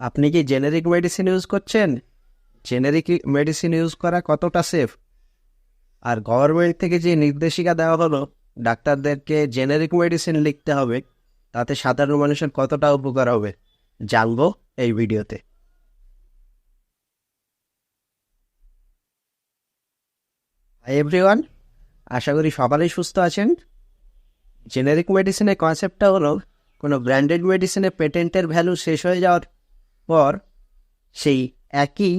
আপনি কি generic medicine use করছেন? জেনেরিক মেডিসিন ইউজ করা কতটা সেফ? আর গভর্নমেন্ট থেকে যে নির্দেশিকা দেওয়া হলো ডাক্তারদেরকে জেনেরিক মেডিসিন লিখতে হবে, তাতে সাধারণ মানুষের কতটা উপকার হবে জানবো এই ভিডিওতে। হাই এভরিওয়ান, আশা করি সবাই সুস্থ আছেন। জেনেরিক মেডিসিনের কনসেপ্টটা হলো কোনো ব্র্যান্ডেড মেডিসিনের পেটেন্টের ভ্যালু শেষ হয়ে যাওয়ার পর সেই একই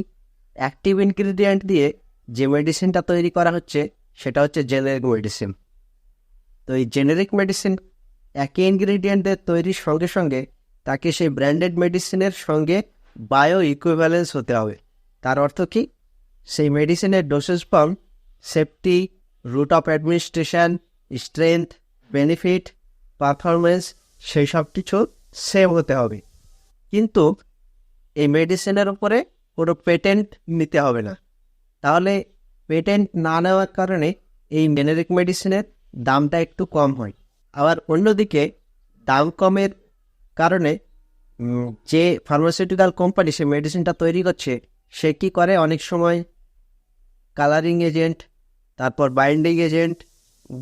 অ্যাক্টিভ ইনগ্রিডিয়েন্ট দিয়ে যে মেডিসিনটা তৈরি করা হচ্ছে সেটা হচ্ছে জেনেরিক মেডিসিন। তো এই জেনেরিক মেডিসিন একই ইনগ্রিডিয়েন্টের তৈরির সঙ্গে সঙ্গে তাকে সেই ব্র্যান্ডেড মেডিসিনের সঙ্গে বায়ো ইকুইভ্যালেন্স হতে হবে। তার অর্থ কি? সেই মেডিসিনের dosage form, safety, route of administration, strength, benefit, performance সেই সব কিছু সেম হতে হবে। কিন্তু এই মেডিসিনের উপরে কোনো পেটেন্ট নিতে হবে না। তাহলে পেটেন্ট না নেওয়ার কারণে এই জেনেরিক মেডিসিনের দামটা একটু কম হয়। আবার অন্যদিকে দাম কমের কারণে যে ফার্মাসিউটিক্যাল কোম্পানি সে মেডিসিনটা তৈরি করছে সে কী করে, অনেক সময় কালারিং এজেন্ট, তারপর বাইন্ডিং এজেন্ট,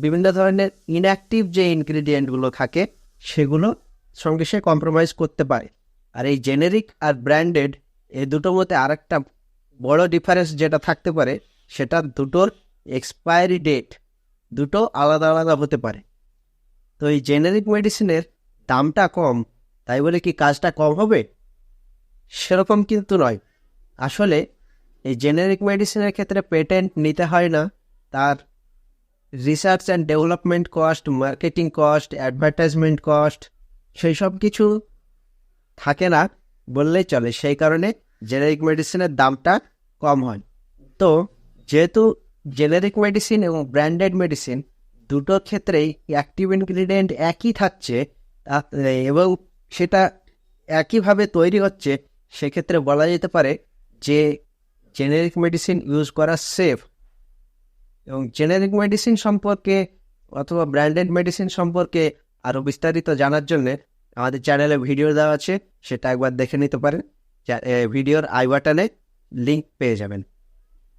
বিভিন্ন ধরনের ইনঅ্যাক্টিভ যে ইনগ্রিডিয়েন্টগুলো থাকে সেগুলো সঙ্গে সে কম্প্রোমাইজ করতে পারে। আর এই জেনেরিক আর ব্র্যান্ডেড এই দুটোর মধ্যে আরেকটা বড় ডিফারেন্স যেটা থাকতে পারে, সেটা দুটোর এক্সপায়ারি ডেট দুটো আলাদা আলাদা হতে পারে। তো এই জেনেরিক মেডিসিনের দামটা কম, তাই বলে কি কাজটা কম হবে? সেরকম কিন্তু নয়। আসলে এই জেনেরিক মেডিসিনের ক্ষেত্রে পেটেন্ট নিতে হয় না। তার research and development cost, marketing cost, advertisement cost সেই সব কিছু থাকে না বললেই চলে। সেই কারণে জেনেরিক মেডিসিনের দামটা কম হয়। তো যেহেতু জেনেরিক মেডিসিন এবং ব্র্যান্ডেড মেডিসিন দুটোর ক্ষেত্রেই অ্যাক্টিভ ইনগ্রিডিয়েন্ট একই থাকছে এবং সেটা একইভাবে তৈরি হচ্ছে, সেক্ষেত্রে বলা যেতে পারে যে জেনেরিক মেডিসিন ইউজ করা সেফ। এবং জেনেরিক মেডিসিন সম্পর্কে অথবা ব্র্যান্ডেড মেডিসিন সম্পর্কে আরও বিস্তারিত জানার জন্য আমাদের চ্যানেলে ভিডিও দেওয়া আছে, সেটা একবার দেখে নিতে পারেন। ভিডিওর আই বাটনে লিঙ্ক পেয়ে যাবেন।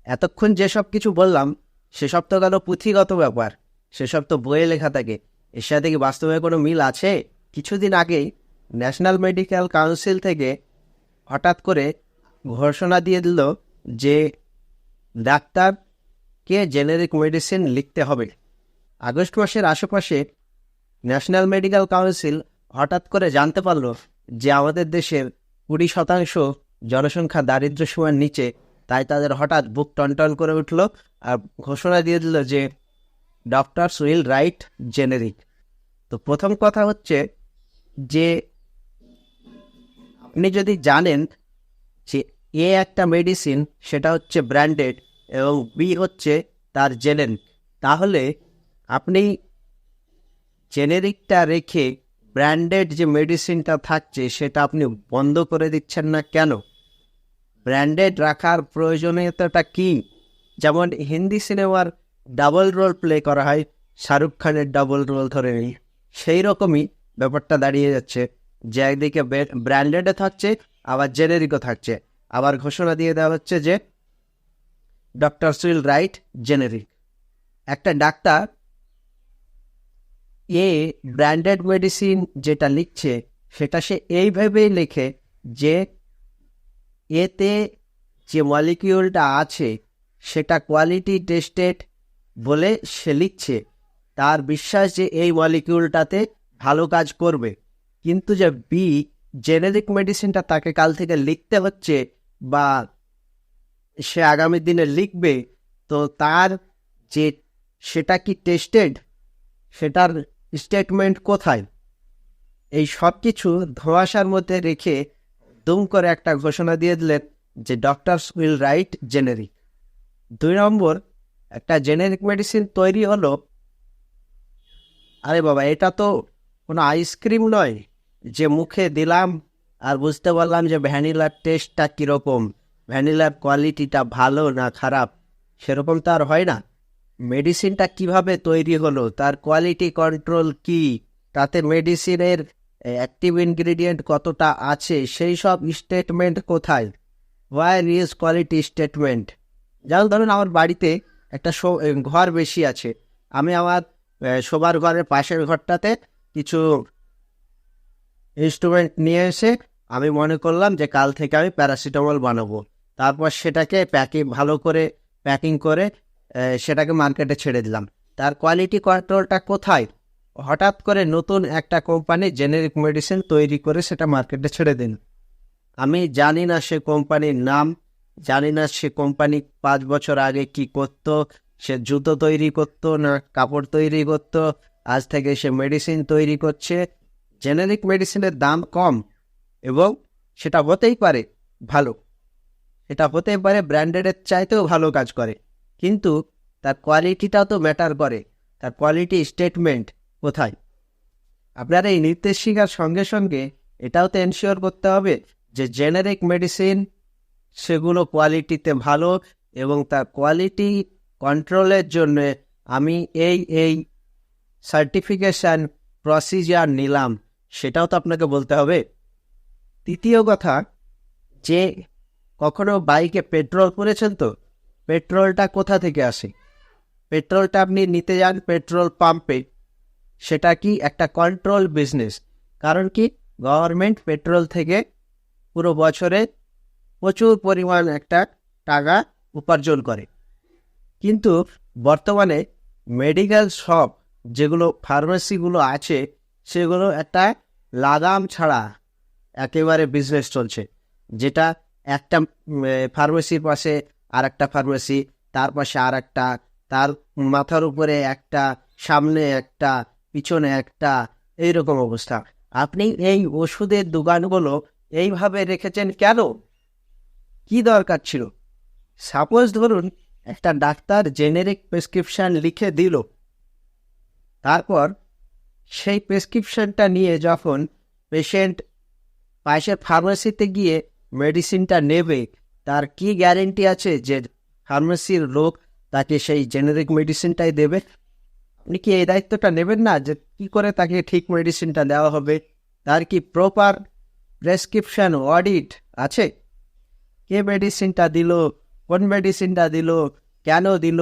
এতক্ষণ যেসব কিছু বললাম সেসব তো গেল পুঁথিগত ব্যাপার, সেসব তো বইয়ে লেখা থাকে। এর সাথে কি বাস্তবে কোনো মিল আছে? কিছুদিন আগেই ন্যাশনাল মেডিকেল কাউন্সিল থেকে হঠাৎ করে ঘোষণা দিয়ে দিল যে ডাক্তারকে জেনেরিক মেডিসিন লিখতে হবে। আগস্ট মাসের আশেপাশে ন্যাশনাল মেডিকেল কাউন্সিল হঠাৎ করে জানতে পারল যে আমাদের দেশের 20% জনসংখ্যা দারিদ্র্য সীমার নিচে, তাই তাদের হঠাৎ বুক টনটন করে উঠল আর ঘোষণা দিয়ে দিল যে ডক্টরস উইল রাইট জেনেরিক। তো প্রথম কথা হচ্ছে যে আপনি যদি জানেন যে এ একটা মেডিসিন সেটা হচ্ছে ব্র্যান্ডেড এবং বি হচ্ছে তার জেনেরিক, তাহলে আপনি জেনেরিকটা রেখে ব্র্যান্ডেড যে মেডিসিনটা থাকছে সেটা আপনি বন্ধ করে দিচ্ছেন না কেন? ব্র্যান্ডেড রাখার প্রয়োজনীয়তাটা কি? যেমন হিন্দি সিনেমার ডাবল রোল প্লে করা হয়, শাহরুখ খানের ডাবল রোল ধরে নিই, সেই রকমই ব্যাপারটা দাঁড়িয়ে যাচ্ছে যে একদিকে ব্র্যান্ডেডও থাকছে আবার জেনেরিকও থাকছে। আবার ঘোষণা দিয়ে দেওয়া হচ্ছে যে ডক্টরস উইল রাইট জেনেরিক। একটা ডাক্তার ব্র্যান্ডেড মেডিসিন যেটা লিখছে সেটা সে এইভাবেই লেখে যে এতে যে মলিকিউলটা আছে সেটা কোয়ালিটি টেস্টেড বলে সে লিখছে। তার বিশ্বাস যে এই মলিকিউলটাতে ভালো কাজ করবে। কিন্তু যে জেনেরিক মেডিসিনটা তাকে কাল থেকে লিখতে হচ্ছে বা সে আগামী দিনে লিখবে, তো তার যে সেটা কি টেস্টেড, সেটার স্টেটমেন্ট কোথায়? এই সব কিছু ধোঁয়াশার মধ্যে রেখে দুম করে একটা ঘোষণা দিয়ে দিলেন যে ডক্টরস উইল রাইট জেনেরিক। 2 নম্বর, একটা জেনেরিক মেডিসিন তৈরি হলো, আরে বাবা এটা তো কোনো আইসক্রিম নয় যে মুখে দিলাম আর বুঝতে পারলাম যে ভ্যানিলার টেস্টটা কীরকম, ভ্যানিলার কোয়ালিটিটা ভালো না খারাপ, সেরকম তো আর হয় না। মেডিসিনটা কিভাবে তৈরি হলো, তার কোয়ালিটি কন্ট্রোল কি, তাতে মেডিসিনের অ্যাক্টিভ ইনগ্রেডিয়েন্ট কতটা আছে, সেই সব স্টেটমেন্ট কোথায়, ওয়ার ইজ কোয়ালিটি স্টেটমেন্ট। যেমন ধরুন আমার বাড়িতে একটা ঘর বেশি আছে, আমি আমার শোবার ঘরের পাশের ঘরটাতে কিছু ইনস্ট্রুমেন্ট নিয়ে এসে আমি মনে করলাম যে কাল থেকে আমি প্যারাসিটামল বানাবো, তারপর সেটাকে ভালো করে প্যাকিং করে সেটাকে মার্কেটে ছেড়ে দিলাম। তার কোয়ালিটি কন্ট্রোলটা কোথায়? হঠাৎ করে নতুন একটা কোম্পানি জেনেরিক মেডিসিন তৈরি করে সেটা মার্কেটে ছেড়ে দিন, আমি জানি না সে কোম্পানির নাম, জানি না সে কোম্পানি 5 বছর আগে কি করতো, সে জুতো তৈরি করতো না কাপড় তৈরি করতো, আজ থেকে সে মেডিসিন তৈরি করছে। জেনেরিক মেডিসিনের দাম কম এবং সেটা হতেই পারে ভালো, এটা হতেই পারে ব্র্যান্ডেডের চাইতেও ভালো কাজ করে, কিন্তু তার কোয়ালিটিটাও তো ম্যাটার করে। তার কোয়ালিটি স্টেটমেন্ট কোথায়? আপনার এই নির্দেশিকার সঙ্গে সঙ্গে এটাও তো এনশিওর করতে হবে যে জেনেরিক মেডিসিন সেগুলো কোয়ালিটিতে ভালো এবং তার কোয়ালিটি কন্ট্রোলের জন্য আমি এই সার্টিফিকেশান প্রসিজার নিলাম, সেটাও তো আপনাকে বলতে হবে। তৃতীয় কথা, যে কখনো বাইকে পেট্রোল করেছেন তো? পেট্রোলটা কোথা থেকে আসে? পেট্রোলটা আপনি নিতে যান পেট্রোল পাম্পে, সেটা কি একটা কন্ট্রোল বিজনেস, কারণ কি গভর্নমেন্ট পেট্রোল থেকে পুরো বছরে প্রচুর পরিমাণ একটা টাকা উপার্জন করে। কিন্তু বর্তমানে মেডিকেল শপ যেগুলো ফার্মেসিগুলো আছে সেগুলো একটা লাগাম ছাড়া একেবারে বিজনেস চলছে, যেটা একটা ফার্মেসির পাশে আর একটা ফার্মেসি, তার পাশে আর একটা, তার মাথার উপরে একটা, সামনে একটা, পিছনে একটা, এইরকম অবস্থা। আপনি এই ওষুধের দোকানগুলো এইভাবে রেখেছেন কেন? কি দরকার ছিল? সাপোজ ধরুন একটা ডাক্তার জেনেরিক প্রেসক্রিপশন লিখে দিল, তারপর সেই প্রেসক্রিপশনটা নিয়ে যখন পেশেন্ট পাশের ফার্মেসিতে গিয়ে মেডিসিনটা নেবে, তার কি গ্যারেন্টি আছে যে ফার্মেসির লোক তাকে সেই জেনেরিক মেডিসিনটাই দেবে? আপনি কি এই দায়িত্বটা নেবেন না যে কি করে তাকে ঠিক মেডিসিনটা দেওয়া হবে? তার কি প্রপার প্রেসক্রিপশন অডিট আছে? কে মেডিসিনটা দিল, কোন মেডিসিনটা দিল, কেন দিল,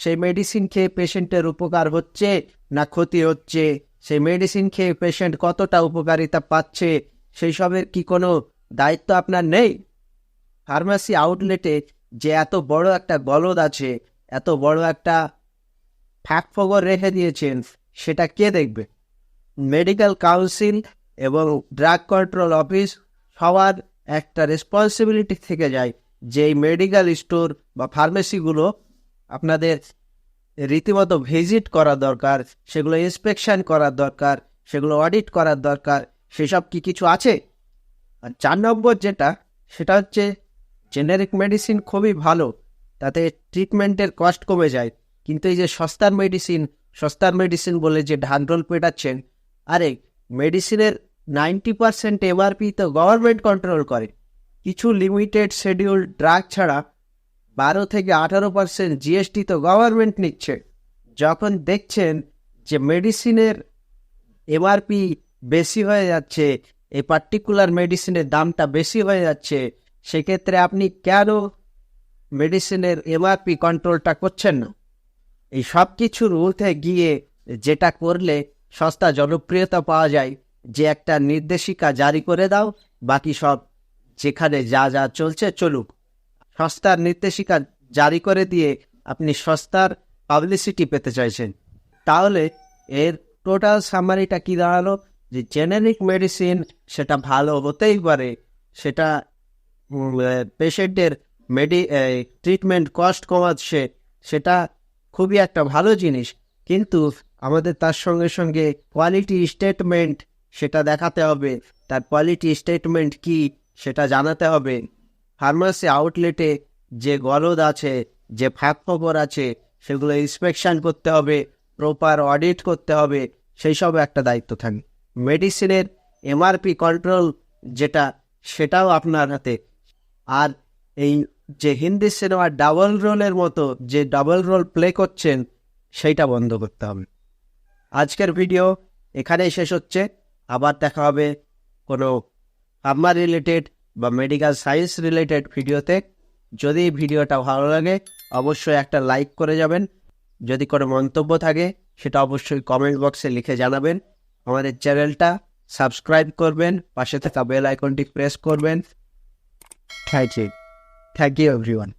সেই মেডিসিন খেয়ে পেশেন্টের উপকার হচ্ছে না ক্ষতি হচ্ছে, সেই মেডিসিন খেয়ে পেশেন্ট কতটা উপকারিতা পাচ্ছে, সেই সবের কি কোনো দায়িত্ব আপনার নেই? ফার্মাসি আউটলেটে যে এত বড় একটা গলদ আছে, এত বড় একটা ফাঁকফোকর রেখে দিয়েছেন, সেটা কে দেখবে? মেডিকেল কাউন্সিল এবং ড্রাগ কন্ট্রোল অফিস সবার একটা রেসপন্সিবিলিটি থেকে যায় যে এই মেডিকেল স্টোর বা ফার্মেসিগুলো আপনাদের রীতিমতো ভিজিট করা দরকার, সেগুলো ইন্সপেকশন করার দরকার, সেগুলো অডিট করার দরকার, সেসব কি কিছু আছে? আর 4 নম্বর যেটা, সেটা হচ্ছে জেনেরিক মেডিসিন খুবই ভালো, তাতে ট্রিটমেন্টের কস্ট কমে যায়, কিন্তু এই যে সস্তার মেডিসিন বলে যে ঢাকঢোল পেটাচ্ছেন, আরে মেডিসিনের 90% এমআরপি তো গভর্নমেন্ট কন্ট্রোল করে, কিছু লিমিটেড শিডিউল ড্রাগ ছাড়া 12 থেকে 18% জিএসটি তো গভর্নমেন্ট নিচ্ছে। যখন দেখছেন যে মেডিসিনের এমআরপি বেশি হয়ে যাচ্ছে, এই পার্টিকুলার মেডিসিনের দামটা বেশি হয়ে যাচ্ছে, সেক্ষেত্রে আপনি কেন মেডিসিনের এমআরপি কন্ট্রোলটা করছেন না? এই সব কিছুর ঊর্ধ্বে গিয়ে যেটা করলে সস্তা জনপ্রিয়তা পাওয়া যায়, যে একটা নির্দেশিকা জারি করে দাও, বাকি সব যেখানে যা যা চলছে চলুক। সস্তার নির্দেশিকা জারি করে দিয়ে আপনি সস্তার পাবলিসিটি পেতে চাইছেন, তাহলে এর টোটাল সামারিটা কি দাঁড়ালো? যে জেনেরিক মেডিসিন সেটা ভালো হতেই পারে, সেটা পেশেন্টের ট্রিটমেন্ট কস্ট কমাচ্ছে, সেটা খুবই একটা ভালো জিনিস, কিন্তু আমাদের তার সঙ্গে সঙ্গে কোয়ালিটি স্টেটমেন্ট সেটা দেখাতে হবে। তার কোয়ালিটি স্টেটমেন্ট কি সেটা জানাতে হবে। ফার্মাসি আউটলেটে যে গলদ আছে, যে ফাঁকফোকর আছে, সেগুলো ইন্সপেকশন করতে হবে, প্রপার অডিট করতে হবে, সেই সব একটা দায়িত্ব থাকে। মেডিসিনের এমআরপি কন্ট্রোল যেটা, সেটাও আপনার হাতে। আর এই যে হিন্দি সিনেমার ডাবল রোলের মতো যে ডাবল রোল প্লে করছেন, সেইটা বন্ধ করতে হবে। আজকের ভিডিও এখানেই শেষ হচ্ছে। আবার দেখা হবে কোনো ফার্মা রিলেটেড বা মেডিকেল সায়েন্স রিলেটেড ভিডিওতে। যদি ভিডিওটা ভালো লাগে অবশ্যই একটা লাইক করে যাবেন। যদি কোনো মন্তব্য থাকে সেটা অবশ্যই কমেন্ট বক্সে লিখে জানাবেন। আমাদের চ্যানেলটা সাবস্ক্রাইব করবেন, পাশে থাকা বেল আইকনটি প্রেস করবেন। Thank you everyone.